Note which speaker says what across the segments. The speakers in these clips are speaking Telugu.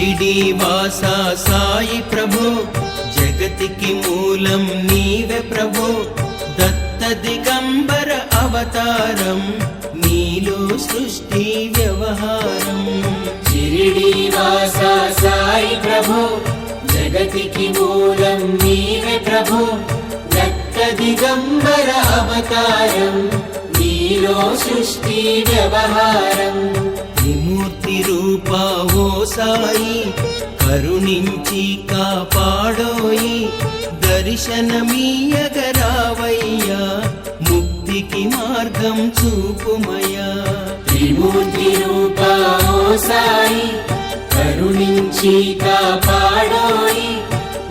Speaker 1: షిరిడి వాసా సాయి ప్రభో జగతికి మూలం నీవే ప్రభో దత్త దిగంబర అవతారం నీలో సృష్టి వ్యవహారం
Speaker 2: షిరిడి వాసా సాయి ప్రభో జగతికి మూలం నీవే ప్రభో దత్త దిగంబర అవతారం నీలో సృష్టి వ్యవహారం
Speaker 1: త్రిమూర్తి రూపా ఓ సాయి కరుణించి కాపాడోయి దర్శనమీయగరావయ్యా ముక్తికి మార్గం చూపుమయ్యా
Speaker 2: త్రిమూర్తి రూపా ఓ సాయి కరుణించి కాపాడోయి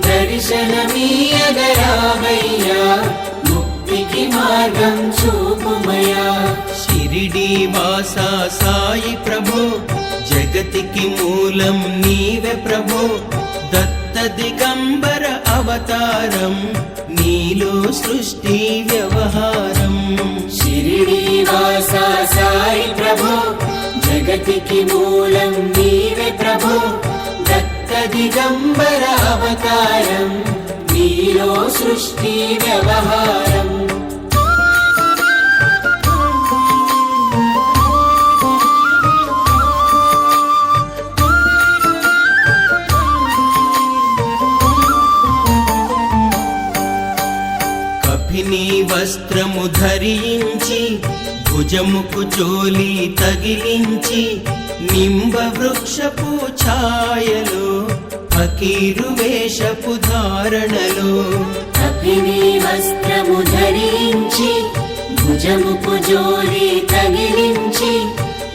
Speaker 2: దర్శనమీయగరావయ్యా ముక్తికి మార్గం చూపుమయ్యా
Speaker 1: షిరిడి వాసా సాయి ప్రభో జగతికి మూలం నీవే ప్రభో దత్త దిగంబర అవతారం నీలో సృష్టి వ్యవహారం
Speaker 2: షిరిడి వాసా సాయి ప్రభో జగతికి మూలం నీవే ప్రభో దత్త దిగంబర అవతారం నీలో సృష్టి వ్యవహారం
Speaker 1: కఫిని వస్త్రము ధరించి భుజముకు చోలి తగిలించి నింబ వృక్షపు ఛాయలో ఫకీరు వేషపు ధారణలో
Speaker 2: కఫిని వస్త్రము ధరించి భుజముకు జోలి తగిలించి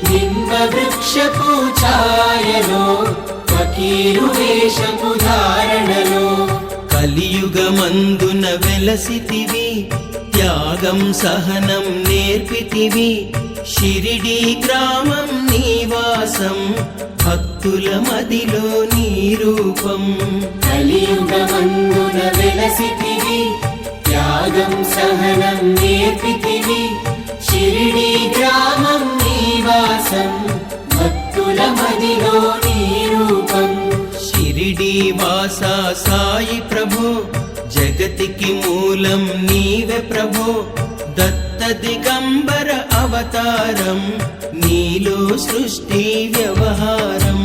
Speaker 2: నింబ వృక్షపు ఛాయలో ఫకీరు వేషపు ధారణలో
Speaker 1: కలియుగమందున వెలసితివి త్యాగం సహనం నేర్పితివి షిరిడి గ్రామం నివాసం భక్తుల మదిలో నీ రూపం
Speaker 2: కలియుగమందున వెలసితివి త్యాగం సహనం నేర్పితివి షిరిడి గ్రామం నివాసం భక్తుల మదిలో నీ రూపం
Speaker 1: షిరిడి వాసా సాయి ప్రభో జగతికి మూలం నీవే ప్రభో దత్త దిగంబర అవతారం నీలో సృష్టి వ్యవహారం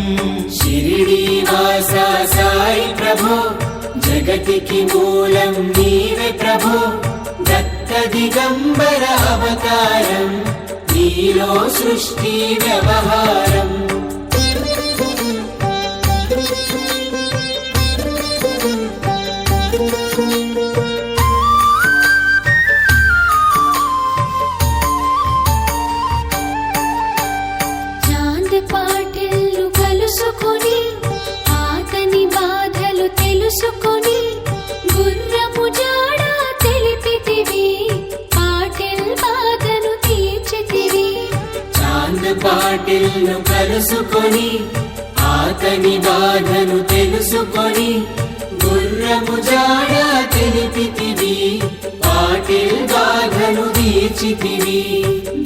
Speaker 2: షిరిడి వాసా సాయి ప్రభో జగతికి మూలం నీవే ప్రభో దత్త దిగంబర అవతారం నీలో సృష్టి వ్యవహారం
Speaker 3: ఆతని బాధలు తెలుసుకొని గుర్రము జాడ తెలిపితివి పాటిల్ బాధను తీర్చితివి
Speaker 2: చాంద్ పాటిల్ను కలుసుకొని ఆతని బాధను తెలుసుకొని గుర్రము జాడ తెలిపితివి పాటిల్ బాధను తీర్చితివి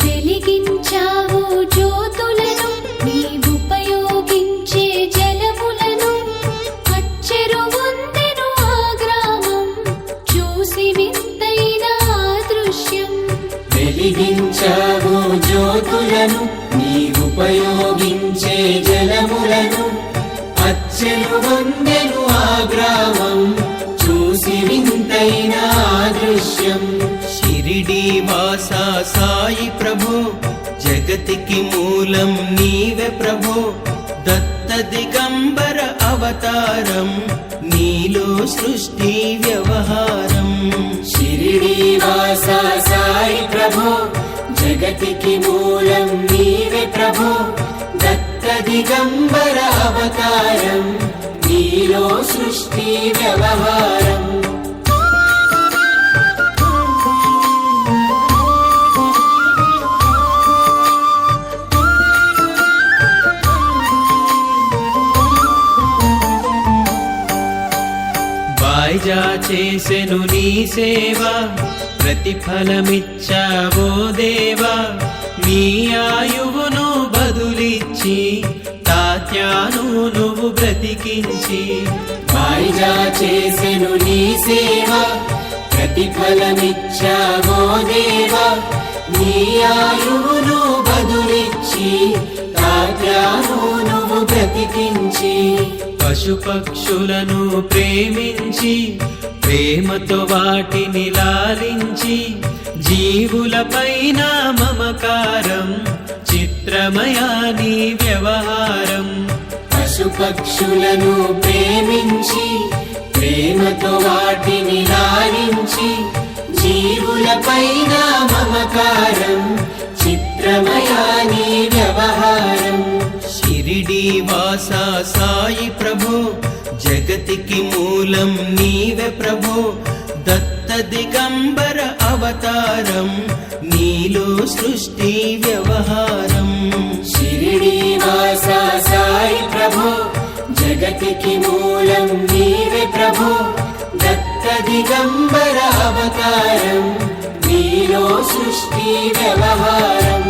Speaker 3: వెలిగించావు జ్యోతులను నీవుపయోగించే జలములను అచ్చెరువొందెను ఆ గ్రామం చూసి వింతైన దృశ్యం
Speaker 2: వెలిగించావు జ్యోతులను నీవుపయోగించే జలములను అచ్చెరువొందెను ఆ గ్రామం చూసి వింతైన దృశ్యం
Speaker 1: షిరిడి వాసా సాయి ప్రభో జగతికి మూలం నీవే ప్రభో దత్త దిగంబర అవతారం నీలో సృష్టి వ్యవహారం
Speaker 2: షిరిడి వాసా సాయి ప్రభో జగతికి మూలం నీవే ప్రభో దత్త దిగంబర అవతారం నీలో సృష్టి వ్యవహారం
Speaker 1: వాయిజా చేసెను నీ సేవ ప్రతిఫలమిచ్చావో దేవా నీ ఆయువును బదులిచ్చి తాత తాత్యాను నువ్వు బ్రతికించి
Speaker 2: వాయిదా చేసెను నీ సేవ ప్రతిఫలమిచ్చావో దేవా నీ ఆయువును బదులిచ్చి తాత్యాను నువ్వు బ్రతికించి
Speaker 1: పశుపక్షులను ప్రేమించి ప్రేమతో వాటిని లాలించి జీవులపైన మమకారం చిత్రమయా నీ వ్యవహారం
Speaker 2: పశుపక్షులను ప్రేమించి ప్రేమతో వాటిని లాలించి జీవులపైన మమకారం చిత్రమయా నీ వ్యవహారం
Speaker 1: షిరిడి వాసా సాయి ప్రభో జగతికి మూలం నీవే ప్రభో దత్త దిగంబర అవతారం నీలో సృష్టి వ్యవహారం
Speaker 2: షిరిడి వాసా సాయి ప్రభో జగతికి మూలం నీవే ప్రభో దత్త దిగంబర అవతారం నీలో సృష్టి వ్యవహారం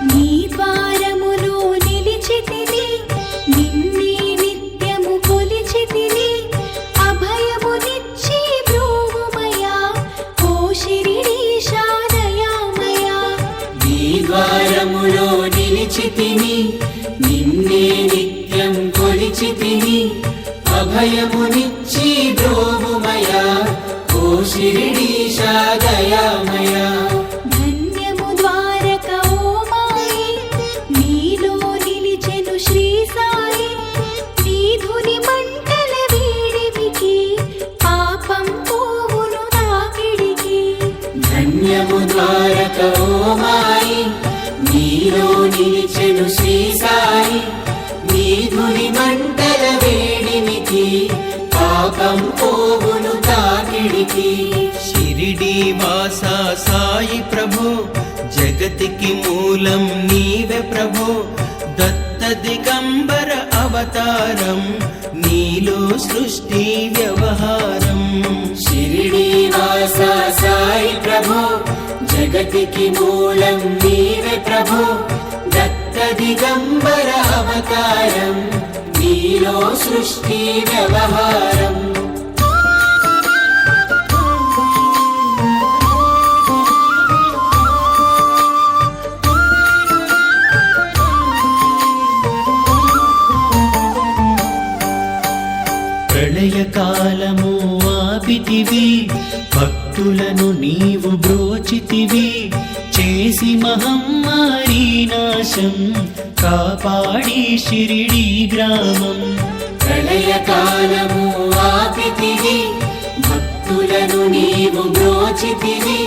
Speaker 3: నీ ద్వారములో నిలిచితిని నిన్నే నిత్యము కొలిచితిని అభయమునిచ్చి బ్రోవుమయా ఓ శిరిడీశా దయామయా
Speaker 2: నీ ద్వారములో నిలిచితిని నిన్నే నిత్యం కొలిచితిని అభయమునిచ్చి బ్రోవుమయా ఓ శిరిడీశా దయామయా
Speaker 3: ధన్యము ద్వారక ఓ మాయి నీలో నిలిచెను శ్రీ సాయి నీ ధుని మంటల వీడివికి పాపం పోవును నాకిడికి
Speaker 2: ధన్యము ద్వారక ఓ మాయి నీలో నిలిచెను శ్రీ సాయి నీ ధుని మంటల వేడినికి పాపం పోవును తాకిడికి
Speaker 1: షిరిడి వాసా సాయి ప్రభో జగతికి మూలం నీవే ప్రభో దత్త దిగంబర అవతారం నీలో సృష్టి వ్యవహారం
Speaker 2: షిరిడి వాసా సాయి ప్రభో జగతికి మూలం నీవే ప్రభో దత్త దిగంబర అవతారం నీలో సృష్టి వ్యవహారం
Speaker 1: ప్రళయకాలము ఆపితివి భక్తులను నీవు బ్రోచితివి చేసి మహమ్మారి నాశం కాపాడి షిరిడి గ్రామం
Speaker 2: ప్రళయకాలము ఆపితివి భక్తులను నీవు బ్రోచితివి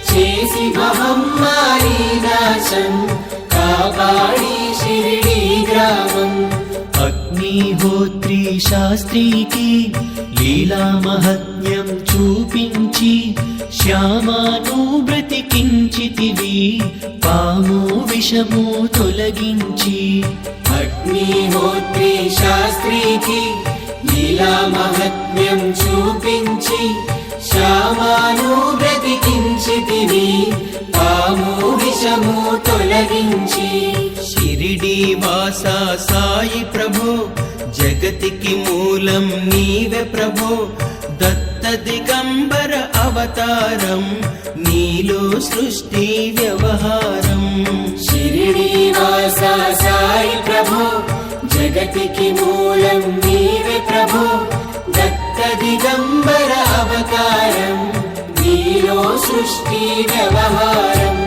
Speaker 2: చేసి మహమ్మారి నాశం కాపాడి షిరిడి గ్రామం
Speaker 1: అగ్నిహోత్రి శాస్త్రికి లీలా మహత్యం చూపించి శ్యామాను బ్రతికించితివి పాము విషము తొలగించి
Speaker 2: అగ్నిహోత్రి శాస్త్రికి లీలా మహత్మ్యం చూపించి శ్యామాను బ్రతికించితివి పాము విషము తొలగించి
Speaker 1: షిరిడి వాసా సాయి ప్రభో జగతికి మూలం నీవే ప్రభో దత్త దిగంబర అవతారం నీలో సృష్టి వ్యవహారం
Speaker 2: షిరిడి వాసా సాయి ప్రభో జగతికి మూలం నీవే ప్రభో దత్త దిగంబర అవతారం నీలో సృష్టి వ్యవహారం